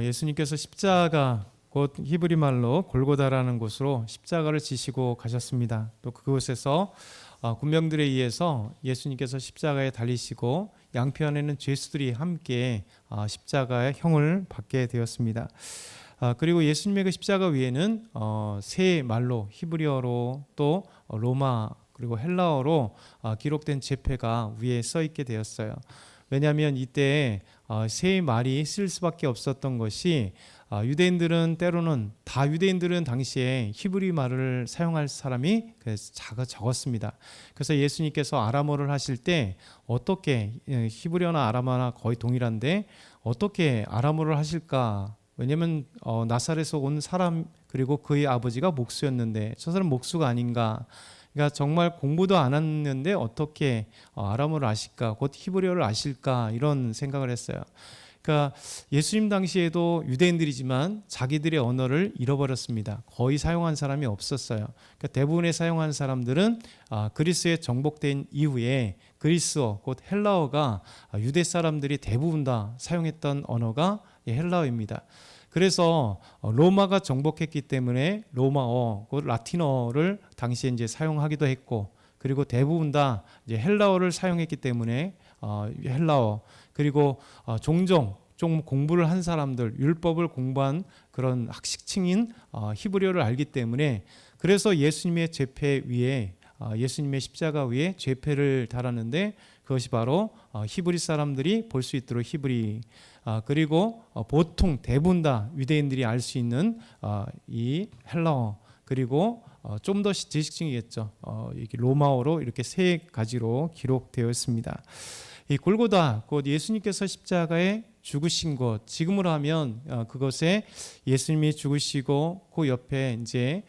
예수님께서 십자가 곧 히브리 말로 골고다라는 곳으로 십자가를 지시고 가셨습니다. 또 그곳에서 군병들에 의해서 예수님께서 십자가에 달리시고 양편에는 죄수들이 함께 십자가의 형을 받게 되었습니다. 그리고 예수님의 그 십자가 위에는 세 말로 히브리어로 또 로마 그리고 헬라어로 기록된 제패가 위에 써 있게 되었어요. 왜냐하면 이때 세 말이 쓸 수밖에 없었던 것이 유대인들은 때로는 유대인들은 당시에 히브리 말을 사용할 사람이 적었습니다. 그래서 예수님께서 아람어를 하실 때 어떻게 히브리어나 아람어나 거의 동일한데 어떻게 아람어를 하실까? 왜냐하면 나사렛에서 온 사람 그리고 그의 아버지가 목수였는데 저 사람 목수가 아닌가? 그러니까 정말 공부도 안 했는데 어떻게 아람어를 아실까? 곧 히브리어를 아실까? 이런 생각을 했어요. 그러니까 예수님 당시에도 유대인들이지만 자기들의 언어를 잃어버렸습니다. 거의 사용한 사람이 없었어요. 그러니까 대부분의 사용한 사람들은 그리스에 정복된 이후에 그리스어, 곧 헬라어가 유대 사람들이 대부분 다 사용했던 언어가 헬라어입니다. 그래서 로마가 정복했기 때문에 로마어, 곧 라틴어를 당시에 이제 사용하기도 했고, 그리고 대부분 다 이제 헬라어를 사용했기 때문에 헬라어, 그리고 종종 좀 공부를 한 사람들, 율법을 공부한 그런 학식층인 히브리어를 알기 때문에 그래서 예수님의 제패 위에 예수님의 십자가 위에 제패를 달았는데 그것이 바로 히브리 사람들이 볼 수 있도록 히브리 그리고 보통 대부분 다 유대인들이 알 수 있는 이 헬라어 그리고 좀 더 지식층이겠죠. 이렇게 로마어로 이렇게 세 가지로 기록되어 있습니다. 이 골고다 곧 예수님께서 십자가에 죽으신 곳, 지금으로 하면 그것에 예수님이 죽으시고 그 옆에 이제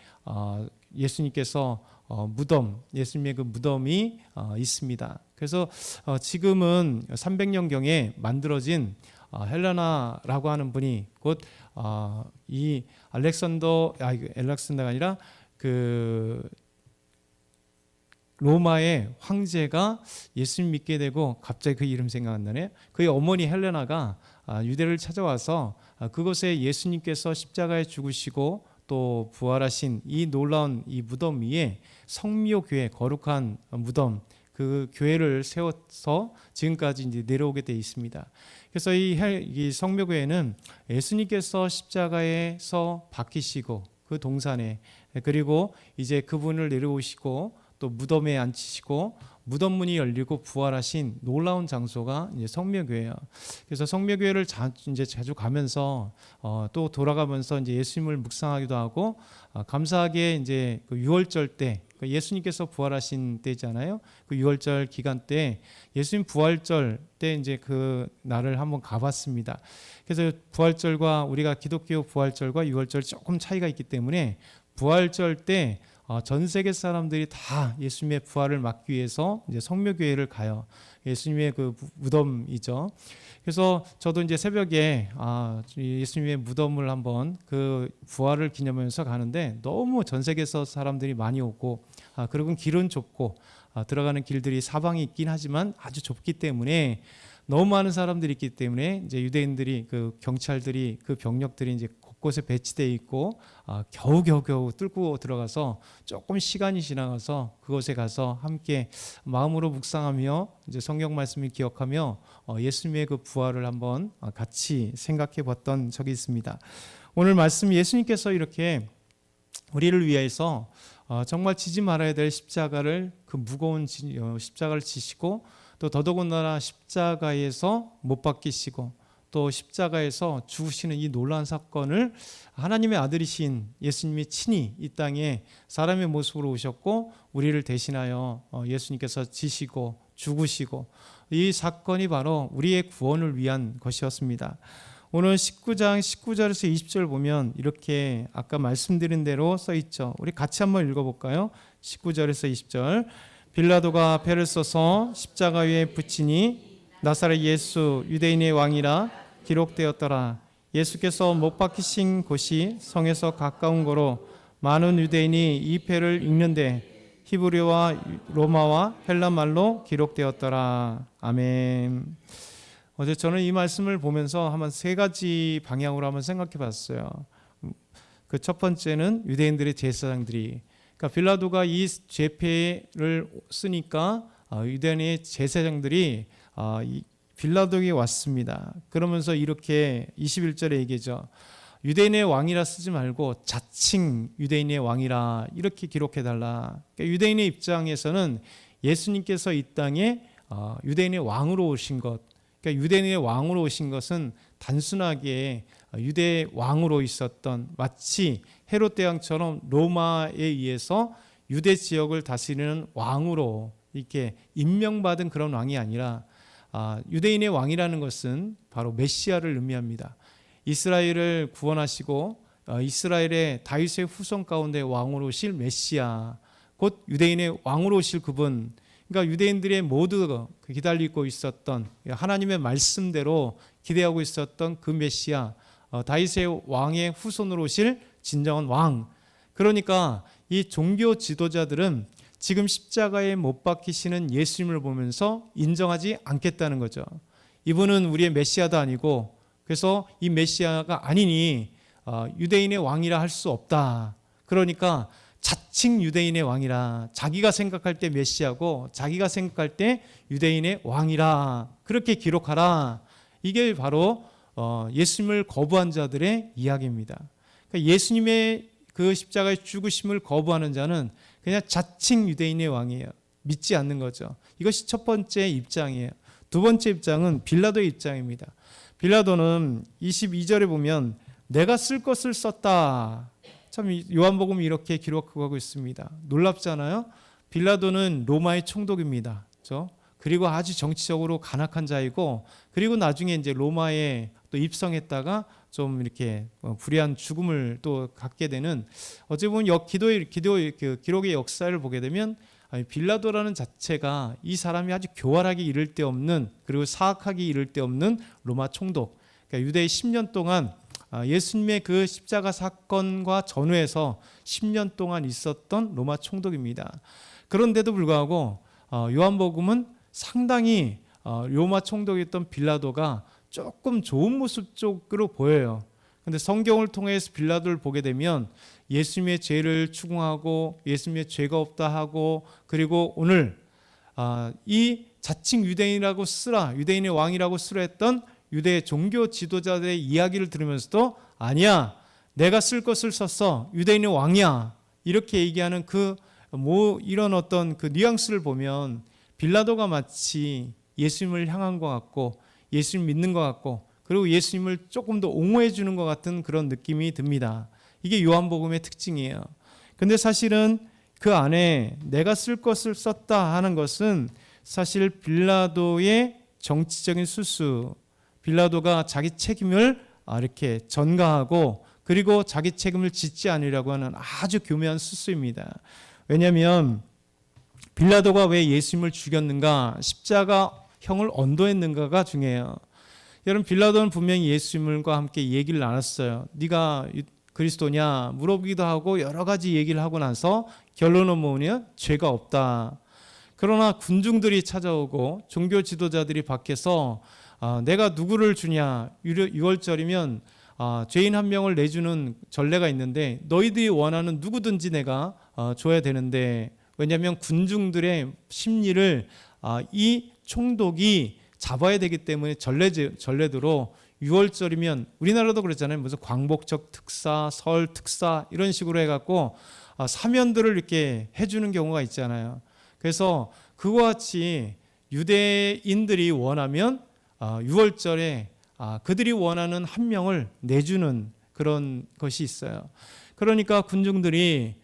예수님께서 무덤, 예수님의 그 무덤이 있습니다. 그래서 지금은 300년경에 만들어진 헬레나라고 하는 분이 곧 이 알렉산더가 아니라 그 로마의 황제가 예수님 믿게 되고 갑자기 그 이름 생각 안 나네요. 그의 어머니 헬레나가 유대를 찾아와서 그곳에 예수님께서 십자가에 죽으시고 또 부활하신 이 놀라운 이 무덤 위에 성묘교회 거룩한 무덤 그 교회를 세워서 지금까지 이제 내려오게 되어 있습니다. 그래서 이 성묘교회는 예수님께서 십자가에서 박히시고 그 동산에 그리고 이제 그분을 내려오시고 또 무덤에 앉히시고 무덤문이 열리고 부활하신 놀라운 장소가 이제 성묘교회예요. 그래서 성묘교회를 이제 자주 가면서 또 돌아가면서 이제 예수님을 묵상하기도 하고 감사하게 이제 그 유월절 때 예수님께서 부활하신 때잖아요. 그 유월절 기간 때 예수님 부활절 때 이제 그 날을 한번 가봤습니다. 그래서 부활절과 우리가 기독교 부활절과 유월절 조금 차이가 있기 때문에 부활절 때 전 세계 사람들이 다 예수님의 부활을 막기 위해서 이제 성묘교회를 가요. 예수님의 그 무덤이죠. 그래서 저도 이제 새벽에 예수님의 무덤을 한번 그 부활을 기념하면서 가는데 너무 전 세계에서 사람들이 많이 오고 그리고 길은 좁고 들어가는 길들이 사방이 있긴 하지만 아주 좁기 때문에 너무 많은 사람들이 있기 때문에 이제 유대인들이 그 경찰들이 그 병력들이 이제 곳곳에 배치되어 있고 겨우 뚫고 들어가서 조금 시간이 지나가서 그곳에 가서 함께 마음으로 묵상하며 이제 성경 말씀을 기억하며 예수님의 그 부활을 한번 같이 생각해 봤던 적이 있습니다. 오늘 말씀 예수님께서 이렇게 우리를 위해서 정말 지지 말아야 될 십자가를 그 무거운 십자가를 지시고 또 더더군다나 십자가에서 못 박히시고 또 십자가에서 죽으시는 이 놀라운 사건을 하나님의 아들이신 예수님이 친히 이 땅에 사람의 모습으로 오셨고 우리를 대신하여 예수님께서 지시고 죽으시고 이 사건이 바로 우리의 구원을 위한 것이었습니다. 오늘 19장 19절에서 20절 보면 이렇게 아까 말씀드린 대로 써 있죠. 우리 같이 한번 읽어볼까요? 19절에서 20절 빌라도가 배를 써서 십자가 위에 붙이니 나사렛 예수 유대인의 왕이라 기록되었더라. 예수께서 못 박히신 곳이 성에서 가까운 거로 많은 유대인이 이 패를 읽는데 히브리어와 로마와 헬라 말로 기록되었더라. 아멘. 어제 저는 이 말씀을 보면서 한번 세 가지 방향으로 한번 생각해 봤어요. 그 첫 번째는 유대인들의 제사장들이, 그러니까 빌라도가 이 죄패를 쓰니까 유대인의 제사장들이 빌라도에게 왔습니다. 그러면서 이렇게 21절에 얘기죠. 유대인의 왕이라 쓰지 말고 자칭 유대인의 왕이라 이렇게 기록해달라. 그러니까 유대인의 입장에서는 예수님께서 이 땅에 유대인의 왕으로 오신 것, 그러니까 유대인의 왕으로 오신 것은 단순하게 유대 왕으로 있었던, 마치 헤롯 대왕처럼 로마에 의해서 유대 지역을 다스리는 왕으로 이렇게 임명받은 그런 왕이 아니라, 유대인의 왕이라는 것은 바로 메시아를 의미합니다. 이스라엘을 구원하시고 이스라엘의 다윗의 후손 가운데 왕으로 오실 메시아, 곧 유대인의 왕으로 오실 그분, 그러니까 유대인들의 모두 기다리고 있었던, 하나님의 말씀대로 기대하고 있었던 그 메시아, 다윗의 왕의 후손으로 오실 진정한 왕. 그러니까 이 종교 지도자들은 지금 십자가에 못 박히시는 예수님을 보면서 인정하지 않겠다는 거죠. 이분은 우리의 메시아도 아니고, 그래서 이 메시아가 아니니 유대인의 왕이라 할 수 없다. 그러니까 자칭 유대인의 왕이라, 자기가 생각할 때 메시아고 자기가 생각할 때 유대인의 왕이라 그렇게 기록하라. 이게 바로 예수님을 거부한 자들의 이야기입니다. 그러니까 예수님의 그 십자가의 죽으심을 거부하는 자는 그냥 자칭 유대인의 왕이에요. 믿지 않는 거죠. 이것이 첫 번째 입장이에요. 두 번째 입장은 빌라도의 입장입니다. 빌라도는 22절에 보면 내가 쓸 것을 썼다. 참 요한복음이 이렇게 기록하고 있습니다. 놀랍잖아요. 빌라도는 로마의 총독입니다. 그렇죠? 그리고 아주 정치적으로 간악한 자이고, 그리고 나중에 이제 로마에 또 입성했다가 좀 이렇게 불의한 죽음을 또 갖게 되는, 어찌 보면 기록의 역사를 보게 되면 빌라도라는 자체가 이 사람이 아주 교활하게 이를 데 없는, 그리고 사악하게 이를 데 없는 로마 총독, 그러니까 유대에 10년 동안 예수님의 그 십자가 사건과 전후에서 10년 동안 있었던 로마 총독입니다. 그런데도 불구하고 요한복음은 상당히 로마 총독이었던 빌라도가 조금 좋은 모습 쪽으로 보여요. 그런데 성경을 통해서 빌라도를 보게 되면 예수님의 죄를 추궁하고 예수님의 죄가 없다 하고, 그리고 오늘 이 자칭 유대인이라고 쓰라, 유대인의 왕이라고 쓰라 했던 유대 종교 지도자들의 이야기를 들으면서도 아니야, 내가 쓸 것을 썼어, 유대인의 왕이야, 이렇게 얘기하는 이런 어떤 그 뉘앙스를 보면 빌라도가 마치 예수님을 향한 것 같고, 예수님 믿는 것 같고, 그리고 예수님을 조금 더 옹호해 주는 것 같은 그런 느낌이 듭니다. 이게 요한복음의 특징이에요. 근데 사실은 그 안에 내가 쓸 것을 썼다 하는 것은 사실 빌라도의 정치적인 수수, 빌라도가 자기 책임을 이렇게 전가하고, 그리고 자기 책임을 짓지 않으려고 하는 아주 교묘한 수수입니다. 왜냐하면 빌라도가 왜 예수님을 죽였는가, 십자가형을 언도했는가가 중요해요. 여러분, 빌라도는 분명히 예수님과 함께 얘기를 나눴어요. 네가 그리스도냐 물어보기도 하고 여러 가지 얘기를 하고 나서 결론은 뭐냐, 죄가 없다. 그러나 군중들이 찾아오고 종교 지도자들이 밖에서 내가 누구를 주냐, 6월절이면 죄인 한 명을 내주는 전례가 있는데 너희들이 원하는 누구든지 내가 줘야 되는데, 왜냐하면 군중들의 심리를 이 총독이 잡아야 되기 때문에 전례대로 6월절이면, 우리나라도 그랬잖아요. 무슨 광복절 특사, 설 특사 이런 식으로 해갖고 사면들을 이렇게 해주는 경우가 있잖아요. 그래서 그와 같이 유대인들이 원하면 6월절에 그들이 원하는 한 명을 내주는 그런 것이 있어요. 그러니까 군중들이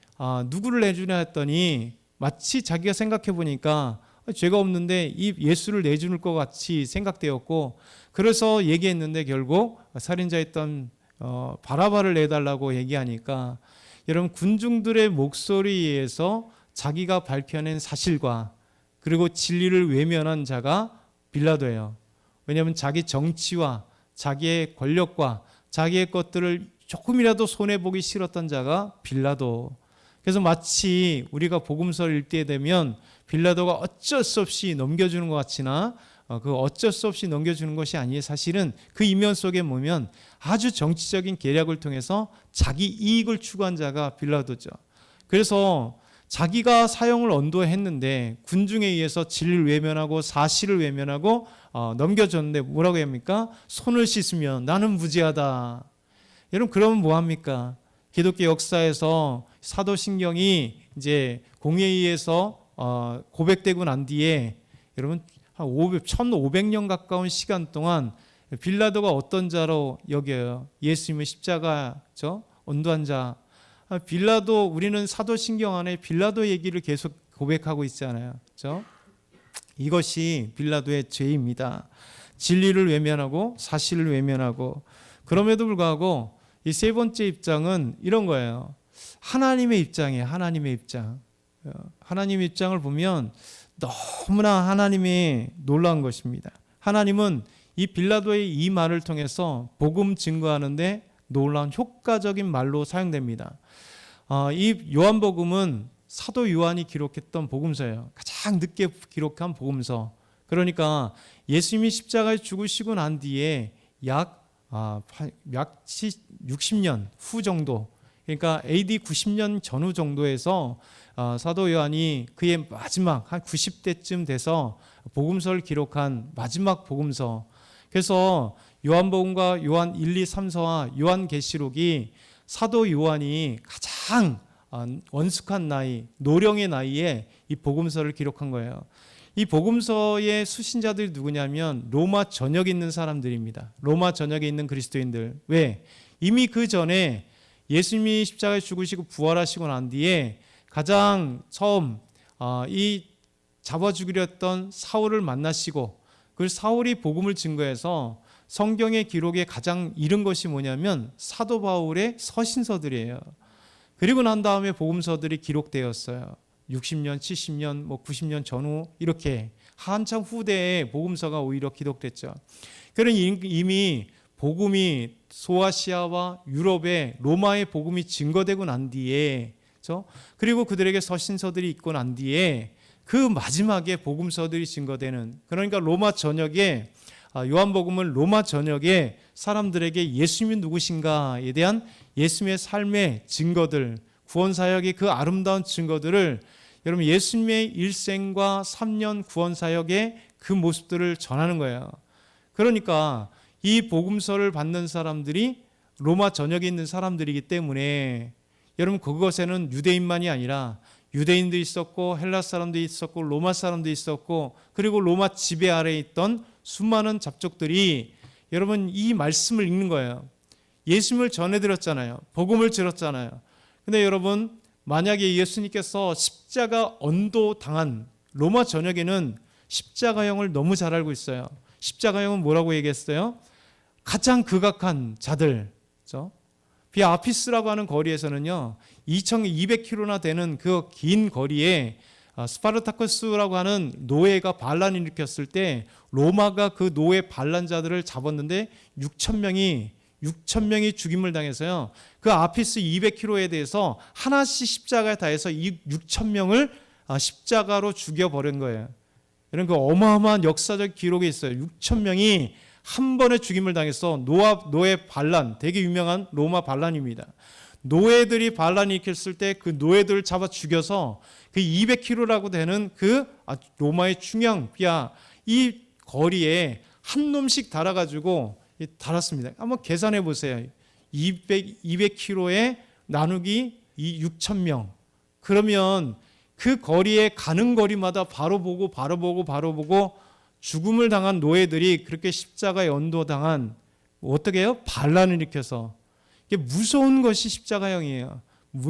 누구를 내주냐 했더니 마치 자기가 생각해 보니까 죄가 없는데 이 예수를 내줄 것 같이 생각되었고, 그래서 얘기했는데 결국 살인자였던 바라바를 내달라고 얘기하니까, 여러분, 군중들의 목소리에 의해서 자기가 밝혀낸 사실과 그리고 진리를 외면한 자가 빌라도예요. 왜냐하면 자기 정치와 자기의 권력과 자기의 것들을 조금이라도 손해보기 싫었던 자가 빌라도. 그래서 마치 우리가 복음서를 읽게 되면 빌라도가 어쩔 수 없이 넘겨주는 것 같으나 그 어쩔 수 없이 넘겨주는 것이 아니에요. 사실은 그 이면 속에 보면 아주 정치적인 계략을 통해서 자기 이익을 추구한 자가 빌라도죠. 그래서 자기가 사형을 언도했는데 군중에 의해서 진리를 외면하고 사실을 외면하고 넘겨줬는데 뭐라고 합니까? 손을 씻으면 나는 무죄하다. 여러분 그러면 뭐합니까? 기독교 역사에서 사도신경이 이제 공의에 의해서 고백되고 난 뒤에 여러분 한 1500년 가까운 시간 동안 빌라도가 어떤 자로 여겨요? 예수님의 십자가죠? 언도한 자. 빌라도, 우리는 사도신경 안에 빌라도 얘기를 계속 고백하고 있잖아요. 그렇죠? 이것이 빌라도의 죄입니다. 진리를 외면하고 사실을 외면하고. 그럼에도 불구하고 이 세 번째 입장은 이런 거예요. 하나님의 입장이에요. 하나님의 입장. 하나님의 입장을 보면 너무나 하나님이 놀라운 것입니다. 하나님은 이 빌라도의 이 말을 통해서 복음 증거하는데 놀라운 효과적인 말로 사용됩니다. 이 요한복음은 사도 요한이 기록했던 복음서예요. 가장 늦게 기록한 복음서. 그러니까 예수님이 십자가에 죽으시고 난 뒤에 약 60년 후 정도, 그러니까 AD 90년 전후 정도에서 사도 요한이 그의 마지막 한 90대쯤 돼서 복음서를 기록한 마지막 복음서. 그래서 요한복음과 요한 1, 2, 3서와 요한계시록이 사도 요한이 가장 원숙한 나이, 노령의 나이에 이 복음서를 기록한 거예요. 이 복음서의 수신자들이 누구냐면 로마 전역에 있는 사람들입니다. 로마 전역에 있는 그리스도인들. 왜? 이미 그 전에 예수님이 십자가에 죽으시고 부활하시고 난 뒤에 가장 처음 이 잡아 죽이려 했던 사울을 만나시고 그 사울이 복음을 증거해서 성경의 기록에 가장 이른 것이 뭐냐면 사도 바울의 서신서들이에요. 그리고 난 다음에 복음서들이 기록되었어요. 60년, 70년, 90년 전후 이렇게 한참 후대에 복음서가 오히려 기록됐죠. 그런 이미 복음이 소아시아와 유럽에 로마의 복음이 증거되고 난 뒤에, 그렇죠? 그리고 그들에게 서신서들이 있고 난 뒤에 그 마지막에 복음서들이 증거되는, 그러니까 로마 전역에 요한복음은 로마 전역에 사람들에게 예수님이 누구신가에 대한 예수님의 삶의 증거들, 구원사역의 그 아름다운 증거들을, 여러분 예수님의 일생과 3년 구원사역의 그 모습들을 전하는 거예요. 그러니까 이 복음서를 받는 사람들이 로마 전역에 있는 사람들이기 때문에 여러분 그것에는 유대인만이 아니라 유대인도 있었고 헬라 사람도 있었고 로마 사람도 있었고 그리고 로마 지배 아래에 있던 수많은 잡족들이 여러분 이 말씀을 읽는 거예요. 예수님을 전해드렸잖아요. 복음을 들었잖아요. 근데 여러분 만약에 예수님께서 십자가 언도당한 로마 전역에는 십자가형을 너무 잘 알고 있어요. 십자가형은 뭐라고 얘기했어요? 가장 극악한 자들, 그렇죠? 비아피스라고 하는 거리에서는요 2200km나 되는 그 긴 거리에 스파르타쿠스라고 하는 노예가 반란을 일으켰을 때 로마가 그 노예 반란자들을 잡았는데 6,000명이 죽임을 당해서요 그 아피스 200km에 대해서 하나씩 십자가에 다해서 이 6,000명을 십자가로 죽여버린 거예요. 이런 그 어마어마한 역사적 기록이 있어요. 6,000명이 한 번에 죽임을 당해서 노예 반란, 되게 유명한 로마 반란입니다. 노예들이 반란을 일으켰을 때 그 노예들을 잡아 죽여서 그 200km라고 되는 그 로마의 중앙 이 거리에 한 놈씩 달아가지고 달았습니다. 한번 계산해 보세요. 200km에 나누기 6,000명. 그러면 그 거리에 가는 거리마다 바로 보고 죽음을 당한 노예들이 그렇게 십자가에 언도당한 어떻게 해요? 반란을 일으켜서. 이게 무서운 것이 십자가형이에요.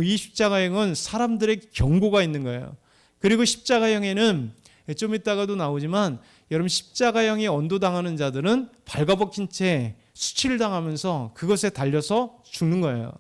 이 십자가형은 사람들의 경고가 있는 거예요. 그리고 십자가형에는 좀 이따가도 나오지만 여러분 십자가형에 언도당하는 자들은 발가벗긴 채 수치를 당하면서 그것에 달려서 죽는 거예요.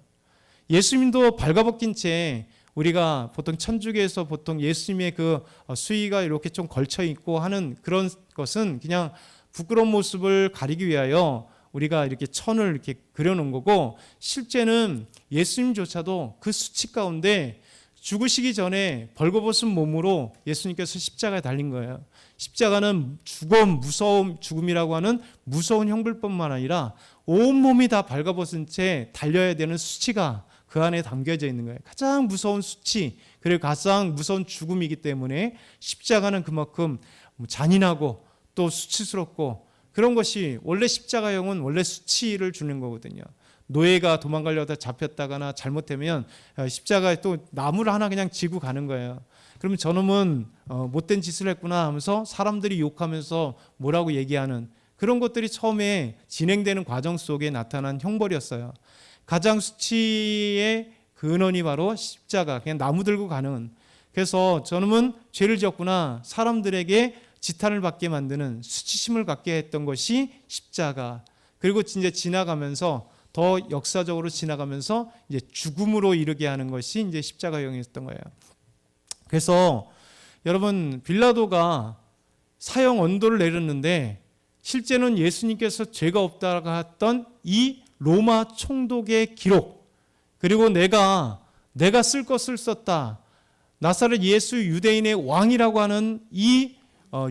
예수님도 발가벗긴 채 우리가 보통 천주교에서 보통 예수님의 그 수의가 이렇게 좀 걸쳐 있고 하는 그런 것은 그냥 부끄러운 모습을 가리기 위하여 우리가 이렇게 천을 이렇게 그려놓은 거고 실제는 예수님조차도 그 수치 가운데 죽으시기 전에 벌거벗은 몸으로 예수님께서 십자가에 달린 거예요. 십자가는 죽음이라고 하는 무서운 형벌뿐만 아니라 온몸이 다 벌거벗은 채 달려야 되는 수치가 그 안에 담겨져 있는 거예요. 가장 무서운 수치, 그리고 가장 무서운 죽음이기 때문에 십자가는 그만큼 잔인하고 또 수치스럽고, 그런 것이 원래 십자가형은 원래 수치를 주는 거거든요. 노예가 도망가려다 잡혔다거나 잘못되면 십자가에 또 나무를 하나 그냥 지고 가는 거예요. 그러면 저놈은 못된 짓을 했구나 하면서 사람들이 욕하면서 뭐라고 얘기하는 그런 것들이 처음에 진행되는 과정 속에 나타난 형벌이었어요. 가장 수치의 근원이 바로 십자가, 그냥 나무 들고 가는. 그래서 저놈은 죄를 지었구나, 사람들에게 지탄을 받게 만드는, 수치심을 갖게 했던 것이 십자가. 그리고 이제 지나가면서 더 역사적으로 지나가면서 이제 죽음으로 이르게 하는 것이 이제 십자가형이었던 거예요. 그래서 여러분, 빌라도가 사형 언도를 내렸는데 실제는 예수님께서 죄가 없다고 했던 이 로마 총독의 기록, 그리고 내가 쓸 것을 썼다, 나사렛 예수 유대인의 왕이라고 하는 이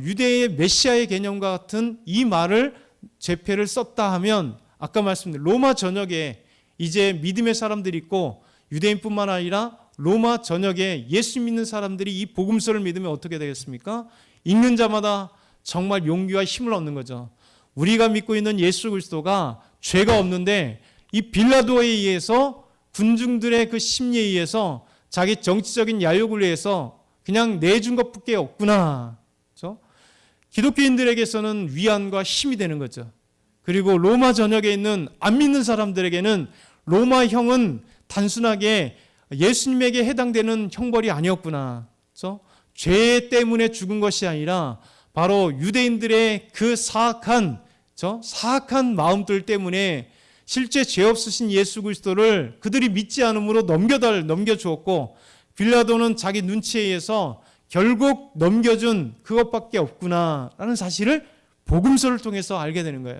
유대의 메시아의 개념과 같은 이 말을 제패를 썼다 하면, 아까 말씀드린 로마 전역에 이제 믿음의 사람들이 있고, 유대인뿐만 아니라 로마 전역에 예수 믿는 사람들이 이 복음서를 믿으면 어떻게 되겠습니까? 읽는 자마다 정말 용기와 힘을 얻는 거죠. 우리가 믿고 있는 예수 그리스도가 죄가 없는데 이 빌라도에 의해서, 군중들의 그 심리에 의해서, 자기 정치적인 야욕을 위해서 그냥 내준 것밖에 없구나. 그렇죠? 기독교인들에게서는 위안과 힘이 되는 거죠. 그리고 로마 전역에 있는 안 믿는 사람들에게는 로마형은 단순하게 예수님에게 해당되는 형벌이 아니었구나. 그렇죠? 죄 때문에 죽은 것이 아니라 바로 유대인들의 그 사악한 마음들 때문에 실제 죄 없으신 예수 그리스도를 그들이 믿지 않음으로 넘겨주었고, 빌라도는 자기 눈치에 의해서 결국 넘겨준 그것밖에 없구나라는 사실을 복음서를 통해서 알게 되는 거예요.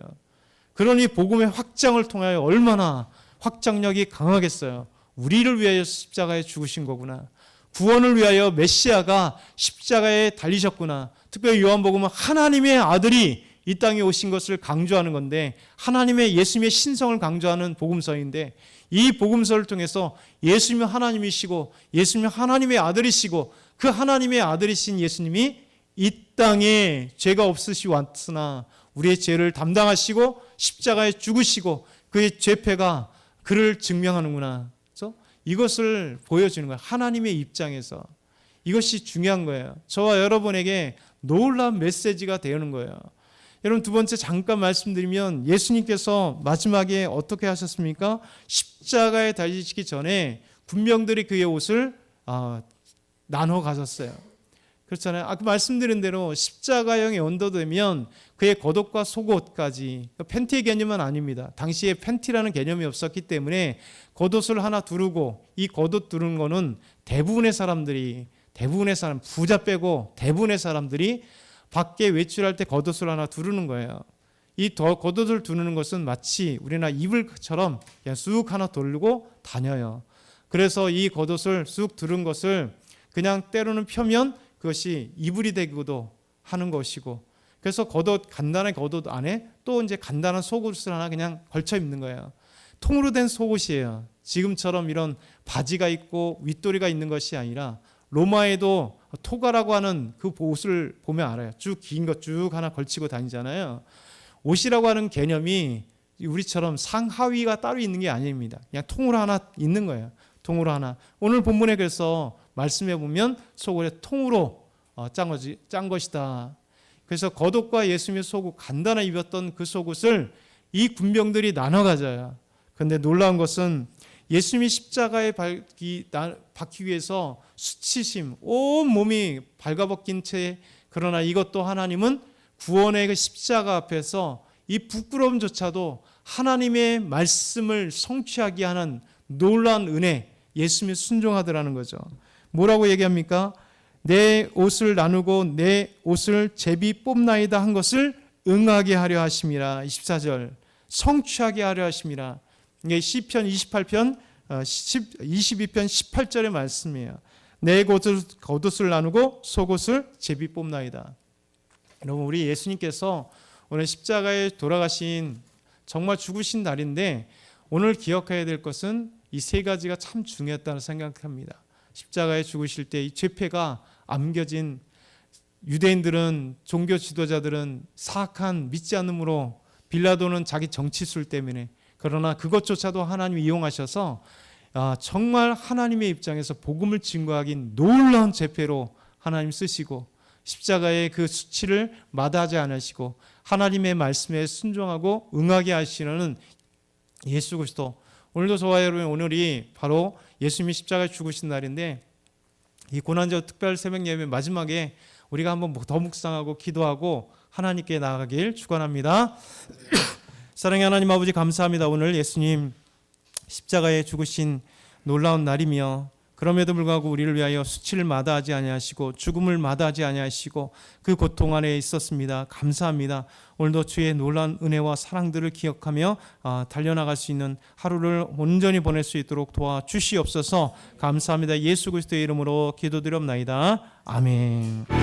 그러니 복음의 확장을 통하여 얼마나 확장력이 강하겠어요. 우리를 위하여 십자가에 죽으신 거구나. 구원을 위하여 메시아가 십자가에 달리셨구나. 특별히 요한복음은 하나님의 아들이 이 땅에 오신 것을 강조하는 건데, 하나님의 예수님의 신성을 강조하는 복음서인데, 이 복음서를 통해서 예수님은 하나님이시고 예수님은 하나님의 아들이시고, 그 하나님의 아들이신 예수님이 이 땅에 죄가 없으시 왔으나 우리의 죄를 담당하시고 십자가에 죽으시고 그의 죄패가 그를 증명하는구나. 그래서 이것을 보여주는 거예요. 하나님의 입장에서. 이것이 중요한 거예요. 저와 여러분에게 놀라운 메시지가 되는 거예요. 여러분, 두 번째 잠깐 말씀드리면, 예수님께서 마지막에 어떻게 하셨습니까? 십자가에 달리시기 전에 군병들이 그의 옷을 나눠 가졌어요. 그렇잖아요. 아까 말씀드린 대로 십자가형이 언도되면 그의 겉옷과 속옷까지, 팬티의 개념은 아닙니다. 당시에 팬티라는 개념이 없었기 때문에 겉옷을 하나 두르고, 이 겉옷 두르는 거는 대부분의 사람, 부자 빼고 대부분의 사람들이 밖에 외출할 때 겉옷을 하나 두르는 거예요. 이 겉옷을 두르는 것은 마치 우리나 이불처럼 그냥 쑥 하나 돌리고 다녀요. 그래서 이 겉옷을 쑥 두른 것을 그냥 때로는 펴면 그것이 이불이 되기도 하는 것이고, 그래서 간단한 겉옷 안에 또 이제 간단한 속옷을 하나 그냥 걸쳐 입는 거예요. 통으로 된 속옷이에요. 지금처럼 이런 바지가 있고 윗도리가 있는 것이 아니라, 로마에도 토가라고 하는 그 옷을 보면 알아요. 쭉 긴 거 쭉 하나 걸치고 다니잖아요. 옷이라고 하는 개념이 우리처럼 상하위가 따로 있는 게 아닙니다. 그냥 통으로 하나 있는 거예요. 통으로 하나. 오늘 본문에 그래서 말씀해 보면 속옷에 통으로 짠 것이다. 그래서 겉옷과 예수님의 속옷, 간단하게 입었던 그 속옷을 이 군병들이 나눠 가져요. 그런데 놀라운 것은 예수님이 십자가에 박히기 위해서 수치심, 온 몸이 발가벗긴 채, 그러나 이것도 하나님은 구원의 그 십자가 앞에서 이 부끄러움조차도 하나님의 말씀을 성취하게 하는 놀라운 은혜, 예수님이 순종하더라는 거죠. 뭐라고 얘기합니까? 내 옷을 나누고 내 옷을 제비 뽑나이다 한 것을 응하게 하려 하심이라. 24절 성취하게 하려 하심이라. 이게 시편 22편 18절의 말씀이에요. 내 겉옷을 나누고 속옷을 제비 뽑나이다. 여러분, 우리 예수님께서 오늘 십자가에 돌아가신 정말 죽으신 날인데 오늘 기억해야 될 것은 이 세 가지가 참 중요했다고 생각합니다. 십자가에 죽으실 때 이 죄패가 안겨진 유대인들은, 종교 지도자들은 사악한 믿지 않음으로, 빌라도는 자기 정치술 때문에, 그러나 그것조차도 하나님이 이용하셔서 정말 하나님의 입장에서 복음을 증거하기 놀라운 죄패로 하나님 쓰시고 십자가의 그 수치를 마다하지 않으시고 하나님의 말씀에 순종하고 응하게 하시는 예수 그리스도. 오늘도 저와 여러분, 오늘이 바로 예수님이 십자가에 죽으신 날인데 이 고난절 특별 새벽 예배 마지막에 우리가 한번 더 묵상하고 기도하고 하나님께 나아가길 축원합니다. 사랑의 하나님 아버지, 감사합니다. 오늘 예수님 십자가에 죽으신 놀라운 날이며 그럼에도 불구하고 우리를 위하여 수치를 마다하지 아니하시고 죽음을 마다하지 아니하시고 그 고통 안에 있었습니다. 감사합니다. 오늘도 주의 놀라운 은혜와 사랑들을 기억하며 달려나갈 수 있는 하루를 온전히 보낼 수 있도록 도와주시옵소서. 감사합니다. 예수 그리스도의 이름으로 기도드렸나이다. 아멘.